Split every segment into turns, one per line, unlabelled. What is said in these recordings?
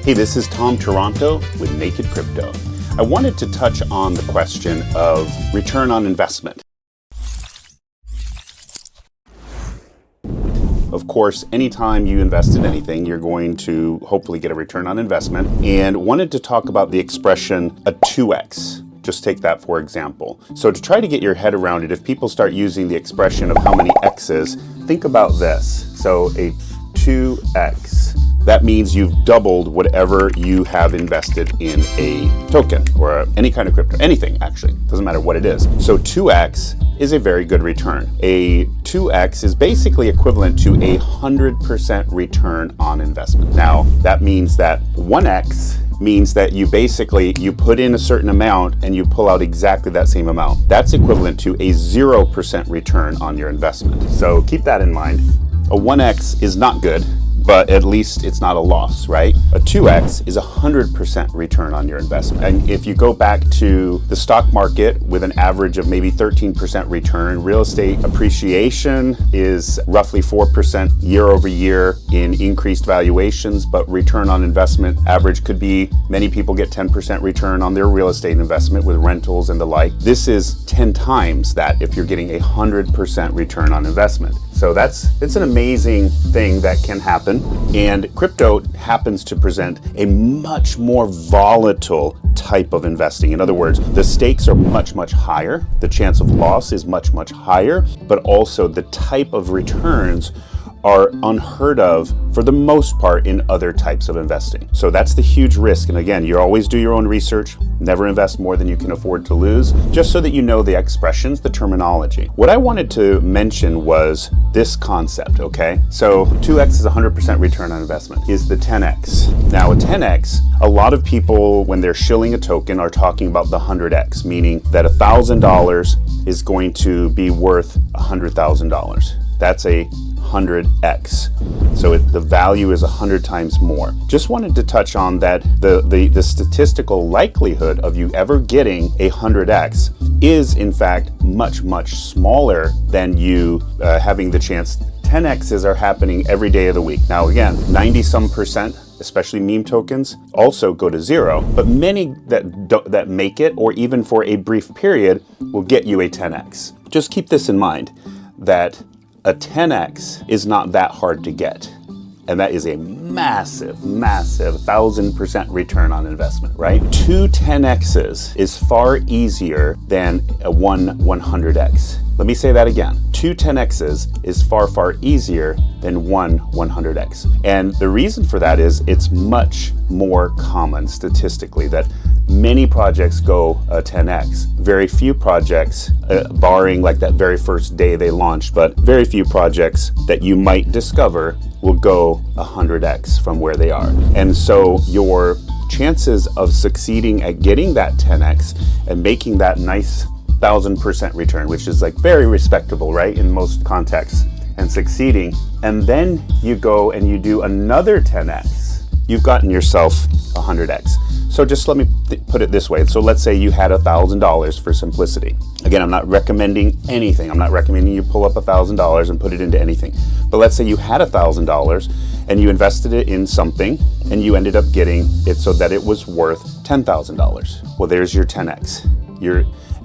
Hey, this is Tom Toronto with Naked Crypto. I wanted to touch on the question of return on investment. Of course, anytime you invest in anything, you're going to hopefully get a return on investment, and wanted to talk about the expression a 2x. Just take that for example. So to try to get your head around it, if people start using the expression of how many x's, think about this. So a 2x. That means you've doubled whatever you have invested in a token or any kind of crypto, anything actually, doesn't matter what it is. So 2x is a very good return. A 2x is basically equivalent to 100% return on investment. Now, that means that 1x means that you put in a certain amount and you pull out exactly that same amount. That's equivalent to a 0% return on your investment. So keep that in mind. A 1x is not good, but at least it's not a loss, right? A 2x is 100% return on your investment. And if you go back to the stock market with an average of maybe 13% return, real estate appreciation is roughly 4% year over year in increased valuations, but return on investment average could be, many people get 10% return on their real estate investment with rentals and the like. This is 10 times that if you're getting 100% return on investment. So it's an amazing thing that can happen. And crypto happens to present a much more volatile type of investing. In other words, the stakes are much, much higher. The chance of loss is much, much higher, but also the type of returns are unheard of for the most part in other types of investing. So that's the huge risk. And again, you always do your own research, never invest more than you can afford to lose, just so that you know the expressions, the terminology. What I wanted to mention was this concept, okay? So 2x is 100% return on investment, is the 10x. Now a 10x, a lot of people when they're shilling a token are talking about the 100x, meaning that $1,000 is going to be worth $100,000. That's a 100x. So the value is 100 times more. Just wanted to touch on that the statistical likelihood of you ever getting a 100x is in fact much, much smaller than you having the chance. 10x's are happening every day of the week. Now again, 90-some%, especially meme tokens, also go to zero, but many that make it, or even for a brief period, will get you a 10x. Just keep this in mind, that a 10x is not that hard to get. And that is a massive, massive 1,000% return on investment, right? 2 10x's is far easier than a 100x. Let me say that again. 2 10x's is far, far easier than 100x. And the reason for that is it's much more common statistically that many projects go 10x. Very few projects, barring like that very first day they launched, but very few projects that you might discover will go 100x from where they are. And so your chances of succeeding at getting that 10x and making that nice 1,000% return, which is like very respectable, right, in most contexts, and succeeding, and then you go and you do another 10x, you've gotten yourself 100x. So just let me put it this way. So let's say you had $1,000 for simplicity. Again, I'm not recommending anything. I'm not recommending you pull up $1,000 and put it into anything. But let's say you had $1,000 and you invested it in something and you ended up getting it so that it was worth $10,000. Well, there's your 10x.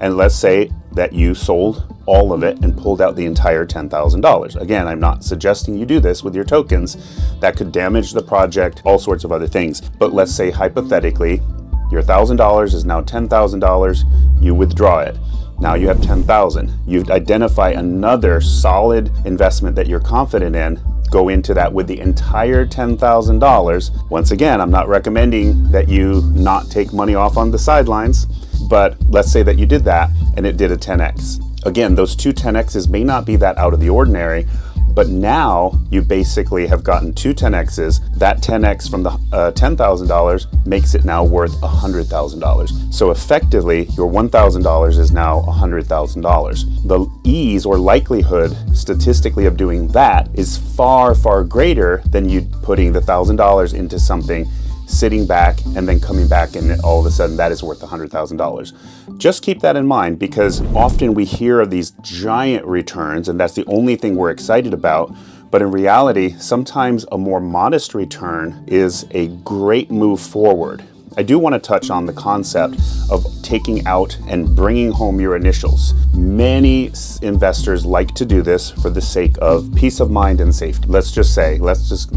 And let's say that you sold all of it and pulled out the entire $10,000. Again, I'm not suggesting you do this with your tokens. That could damage the project, all sorts of other things. But let's say hypothetically, your $1,000 is now $10,000, you withdraw it. Now you have 10,000. You identify another solid investment that you're confident in, go into that with the entire $10,000. Once again, I'm not recommending that you not take money off on the sidelines, but let's say that you did that and it did a 10x. Again, those 2 10x's may not be that out of the ordinary, but now you basically have gotten 2 10x's. That 10x from the $10,000 makes it now worth $100,000. So effectively, your $1,000 is now $100,000. The ease or likelihood statistically of doing that is far, far greater than you putting the $1,000 into something, sitting back and then coming back and all of a sudden that is worth $100,000. Just keep that in mind, because often we hear of these giant returns and that's the only thing we're excited about. But in reality, sometimes a more modest return is a great move forward. I do want to touch on the concept of taking out and bringing home your initials. Many investors like to do this for the sake of peace of mind and safety. Let's just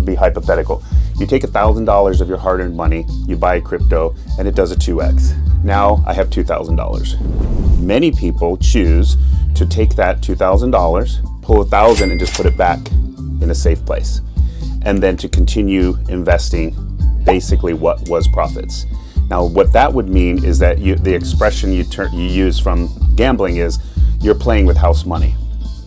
be hypothetical. You take $1,000 of your hard-earned money, you buy crypto, and it does a 2x. Now I have $2,000. Many people choose to take that $2,000, pull $1,000 and just put it back in a safe place, and then to continue investing basically what was profits. Now, what that would mean is that the expression you use from gambling is you're playing with house money.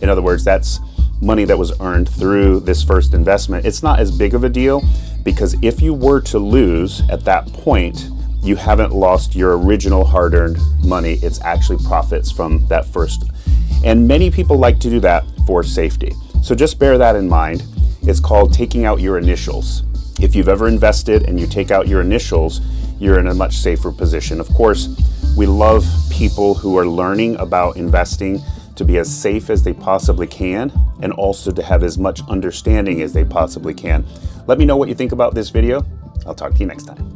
In other words, that's money that was earned through this first investment. It's not as big of a deal because if you were to lose at that point, you haven't lost your original hard-earned money. It's actually profits from that first. And many people like to do that for safety. So just bear that in mind. It's called taking out your initials. If you've ever invested and you take out your initials, you're in a much safer position. Of course, we love people who are learning about investing to be as safe as they possibly can and also to have as much understanding as they possibly can. Let me know what you think about this video. I'll talk to you next time.